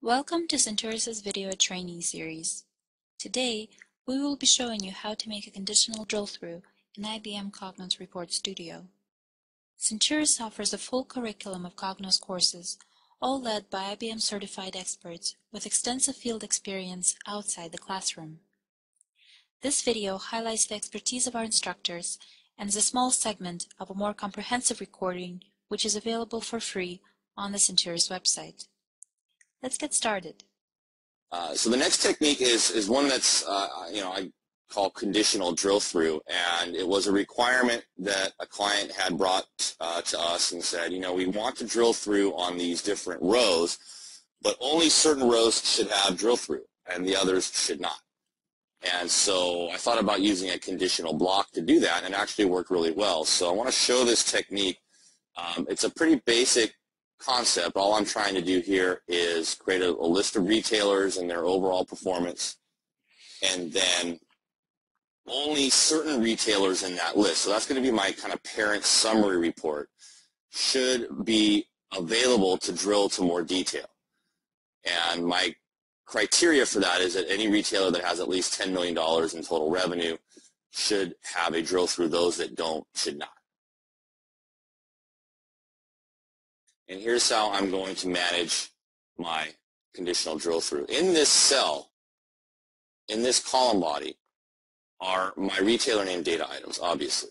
Welcome to Centauris's video training series. Today, we will be showing you how to make a conditional drill-through in IBM Cognos Report Studio. Centauris offers a full curriculum of Cognos courses, all led by IBM certified experts with extensive field experience outside the classroom. This video highlights the expertise of our instructors and is a small segment of a more comprehensive recording which is available for free on the Centauris website. Let's get started. So the next technique is one that's, I call conditional drill through, and it was a requirement that a client had brought to us and said, we want to drill through on these different rows, but only certain rows should have drill through, and the others should not. And so I thought about using a conditional block to do that, and it actually worked really well. So I want to show this technique. It's a pretty basic concept. All I'm trying to do here is create a list of retailers and their overall performance, and then only certain retailers in that list, so that's going to be my kind of parent summary report, should be available to drill to more detail. And my criteria for that is that any retailer that has at least $10 million in total revenue should have a drill through. Those that don't should not. And here's how I'm going to manage my conditional drill through. In this cell, in this column body, are my retailer name data items, obviously.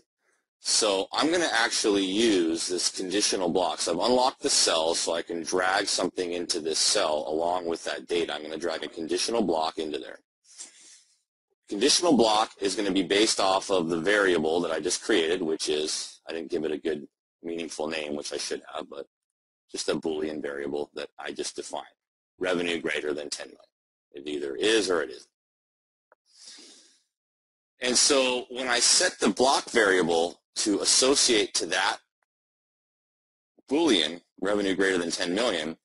So I'm going to actually use this conditional block. So I've unlocked the cell so I can drag something into this cell along with that data. I'm going to drag a conditional block into there. Conditional block is going to be based off of the variable that I just created, which is, I didn't give it a good meaningful name, which I should have, but just a Boolean variable that I just defined. Revenue greater than 10 million. It either is or it isn't. And so when I set the block variable to associate to that Boolean, revenue greater than 10 million,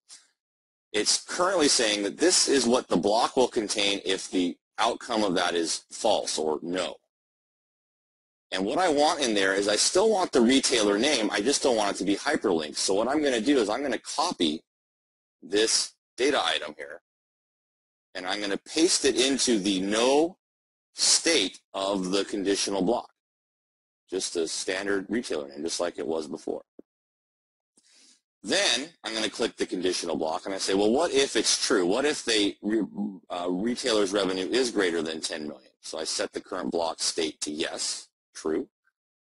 it's currently saying that this is what the block will contain if the outcome of that is false or no. And what I want in there is I still want the retailer name, I just don't want it to be hyperlinked. So what I'm going to do is I'm going to copy this data item here, and I'm going to paste it into the no state of the conditional block. Just a standard retailer name, just like it was before. Then I'm going to click the conditional block, and I say, well, what if it's true? What if the retailer's revenue is greater than 10 million? So I set the current block state to yes. True.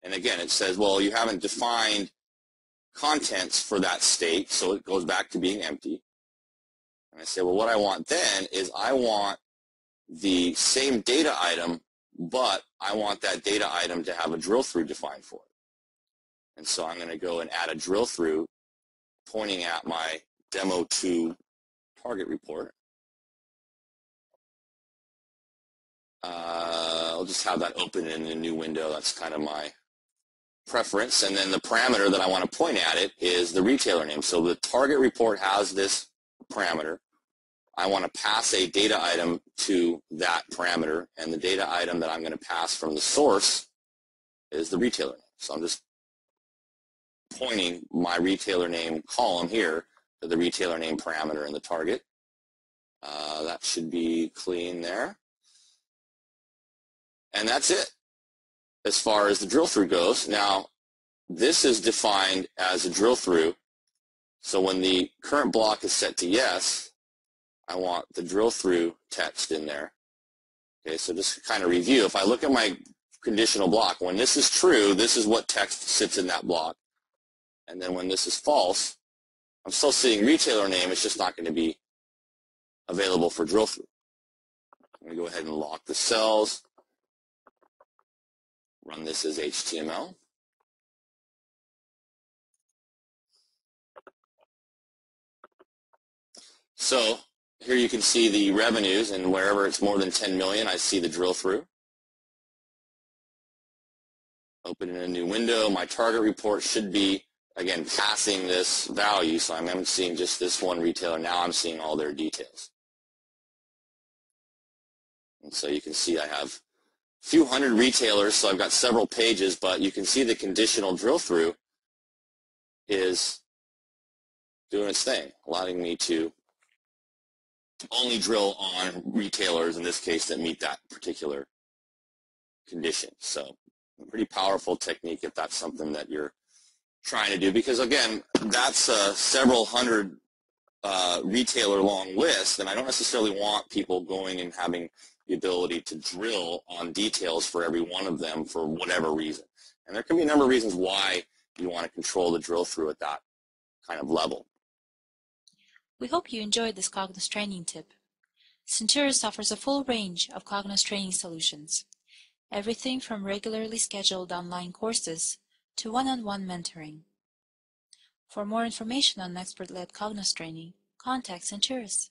And again, it says, well, you haven't defined contents for that state, so it goes back to being empty. And I say, well, what I want then is I want the same data item, but I want that data item to have a drill through defined for it. And so I'm going to go and add a drill through pointing at my demo2 target report. I'll just have that open in a new window. That's kind of my preference. And then the parameter that I want to point at it is the retailer name. So the target report has this parameter. I want to pass a data item to that parameter, and the data item that I'm going to pass from the source is the retailer name. So I'm just pointing my retailer name column here to the retailer name parameter in the target. That should be clean there. And that's it as far as the drill through goes. Now, this is defined as a drill through. So when the current block is set to yes, I want the drill through text in there. Okay, so just to kind of review, if I look at my conditional block, when this is true, this is what text sits in that block. And then when this is false, I'm still seeing retailer name, it's just not going to be available for drill through. I'm going to go ahead and lock the cells. Run this as HTML. So here you can see the revenues, and wherever it's more than 10 million, I see the drill through. Open in a new window. My target report should be, again, passing this value, so I'm seeing just this one retailer. Now I'm seeing all their details. And so you can see I have a few hundred retailers, so I've got several pages, but you can see the conditional drill through is doing its thing, allowing me to only drill on retailers, in this case, that meet that particular condition. So a pretty powerful technique if that's something that you're trying to do, because again, that's a several hundred retailer long list, and I don't necessarily want people going and having the ability to drill on details for every one of them for whatever reason. And there can be a number of reasons why you want to control the drill through at that kind of level. We hope you enjoyed this Cognos training tip. Centurus offers a full range of Cognos training solutions, everything from regularly scheduled online courses to one-on-one mentoring. For more information on expert-led Cognos training, contact Centurus.